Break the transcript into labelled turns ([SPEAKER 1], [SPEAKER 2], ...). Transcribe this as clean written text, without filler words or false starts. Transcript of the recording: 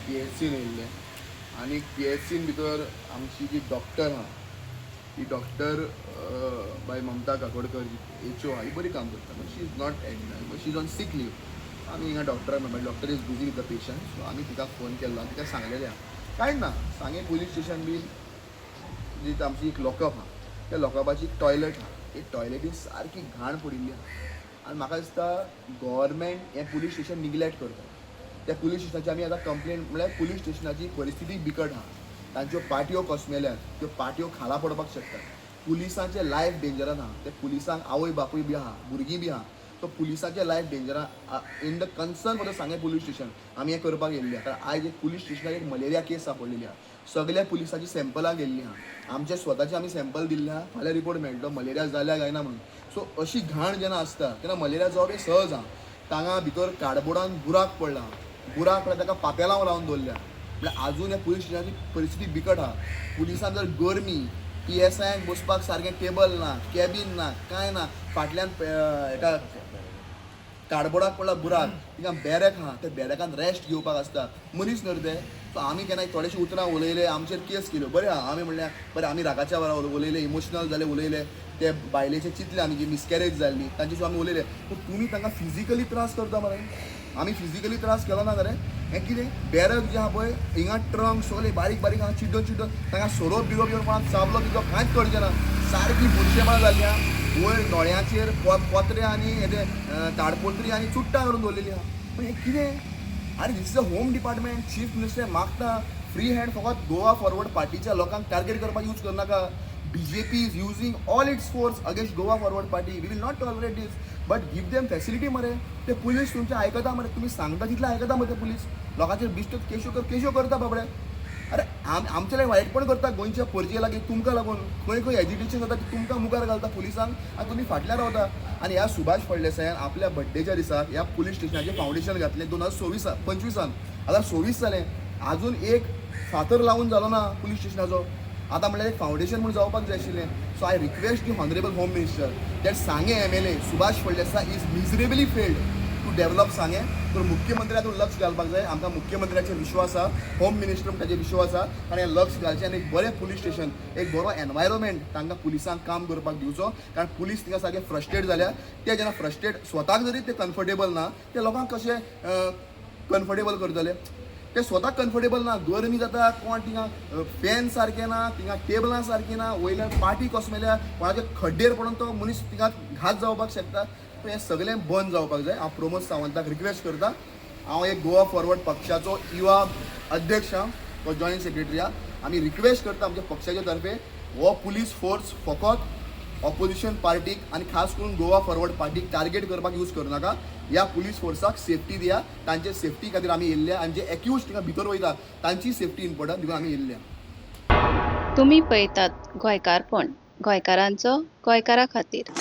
[SPEAKER 1] PSCन येयल्ले आनी PSCन भितर आमची जी डॉक्टर आहा ती डॉक्टर बाय ममता काकोडकर HO आहा ही बरी काम करता, but she is not but she is on sick leave. आमी हिंगा डॉक्टराक मेळटा, doctor is busy with the patient, so आमी तिका फोन केल्लो आनी तिका सांगलेलें आहा कांय ना सांगे पुलीस स्टेशन बीन जी आमची एक लॉकअप आहा त्या लॉकअपाची एक टॉयलेट आहा, एक टॉयलेटीन सारकी घाण पडिल्ली आहा आनी म्हाका दिसता गव्हर्मेंट हें पुलीस स्टेशन निग्लेक्ट करता. त्या पुलीस स्टेशनाची आमी आतां कंप्लेन म्हळ्यार पुलीस स्टेशनाची परिस्थिती बिकट आहा, तांच्यो पाटयो कोसमेल्यात, त्यो पाटयो खाला पडपाक शकतात, पुलिसांचे लायफ डेंजरान आहा, ते पुलिसांक आवय बापूय बी आहा, भुरगीं बी आहा, सो पुलिसांचे लायफ डेंजरान in the concern for the सांगे पुलीस स्टेशन आमी हें करपाक येयल्ली आहा. कारण आयज एक पुलीस स्टेशनार एक मलेरिया केस सांपडलेली आहा, सगळ्या पुलिसांची सॅम्पलां गेल्लीं आहा, आमचे स्वताचे आमी सॅम्पल दिल्ले आहा, फाल्यां रिपोर्ट मेळटलो मलेरिया जाल्या काय ना म्हणून. सो अशी घाण जेन्ना आसता तेन्ना मलेरिया जावप हें सहज आहा. तांगा भितर कार्डबोर्डान बुराक पडला, बुराक पडला ताका पापेलांव लावन दवरल्या, म्हळ्यार आजून ह्या पुलीस स्टेशनाची परिस्थिती बिकट आहा. पुलिसांक जर गरमी, PSIंक बसपाक सारकें टेबल ना, कॅबीन ना, कांय ना, फाटल्यान हेका कार्डबोर्डाक पडला बुराक, तिका बॅरॅक आहा, त्या बॅरॅकान रेस्ट घेवपाक आसता, मनीस न्हू ते. सो आमी केन्ना थोडेशे उतरां उलयले, आमचेर केस केल्यो, बरें आहा, आमी म्हणलें बरें आमी रागाच्या वरां उलयले, इमोशनल जाले उलयले, ते बायलेचे चिंतले आमी जी मिसकॅरेज जाल्ली तांचे आमी उलयले, पूण तुमी तांकां फिजिकली त्रास करता मरे. आमी फिजिकली त्रास केलो ना रे, हें कितें बॅरक जे आहा पळय हिंगा ट्रंक सगळे बारीक बारीक हांगा चिड्डून चिड्डून तांकां सोरोप बिरोप घेवन कोणाक चाबलो बिबलो कांयच कळचें ना, सारकी बुरशेपणां जाल्ली आहा, वयर दोळ्यांचेर पोत्रे आनी हेजे ताडपत्री आनी चुट्टां करून दवरलेलीं आहा. पूण हें कितें? अरे this is a home department, chief minister मागता फ्री हँड फकत गोवा फॉरवर्ड पार्टीच्या लोकांक टार्गेट करपाक यूज करनाका. BJP is using all its force against Goa Forward Party. We will not tolerate this. But give them facility मरे. ते police तुमचे आयकता मरे, तुम्ही सांगता तितलें आयकता मरे ते पुलीस. लोकांचेर बिश्ट केशो करता बाबडे. अरे आमचे लायक वायटपण करता गोंयच्या परजे लागीं तुमकां लागून, खंय खंय एजिटेशन जाता ती तुमकां मुखार घालता पुलिसांक आनी तुमी फाटल्यान रावता. आनी ह्या सुभाष फळदेसायान आपल्या बड्डेच्या दिसाक ह्या पुलीस स्टेशनाचें फावंडेशन घातलें 2025. आतां 26 जालें, आजून एक फातर लावून जालो ना पुलीस स्टेशनाचो. आतां म्हणल्यार एक फावंडेशन म्हूण जावपाक जाय आशिल्लें. So I request the honourable home minister that Sanguem MLA Subhash Phaldesai is miserably failed to develop Sanguem. तर मुख्यमंत्र्यातून लक्ष घालपाक जाय, आमकां मुख्यमंत्र्याचेर विश्वास आहा, होम मिनिस्टर ताचेर विश्वास आहा, आनी हें लक्ष घालचें आनी एक बरें पुलीस स्टेशन, एक बरो एनवायरमेंट तांकां पुलिसांक काम करपाक दिवचो. कारण पुलीस तिंगा सारके फ्रस्ट्रेट जाल्या, ते जेन्ना फ्रस्ट्रेट स्वताक जरी ते कम्फर्टेबल ना, ते लोकांक कशें कम्फर्टेबल करतले. ते स्वता कम्फर्टेबल ना, गरमी जाता, कोण थिंगा फॅन सारके ना, थिंगा टेबलां सारकी ना, वयल्यान पाटी कोसमेल्या, कोणाचे खड्डेर पडून तो मनीस थिंगा घात जावपाक शकता. सो हें सगळें बंद जावपाक जाय. हांव प्रमोद सावंताक रिक्वेस्ट करता. हांव एक गोवा फॉरवर्ड पक्षाचो युवा अध्यक्ष आहा, तो जॉयंट सेक्रेटरी आहा. आमी रिक्वेस्ट करता आमच्या पक्षाच्या तर्फे हो पुलीस फोर्स फकत ऑपोजिशन पार्टीक आनी खास करून गोवा फॉरवर्ड पार्टीक टार्गेट करपाक यूज करनाका. ह्या पुलीस फोर्साक सेफ्टी दिया, तांचे सेफ्टी खातीर आमी येयल्ले, आनी जे एक्यूज थिंगा भितर वयता तांची सेफ्टी इम्पॉर्टंट देखून आमी येयल्ले.
[SPEAKER 2] तुम्ही पळयतात गोंयकारपण, गोंयकारांचो गोंयकारा खातीर.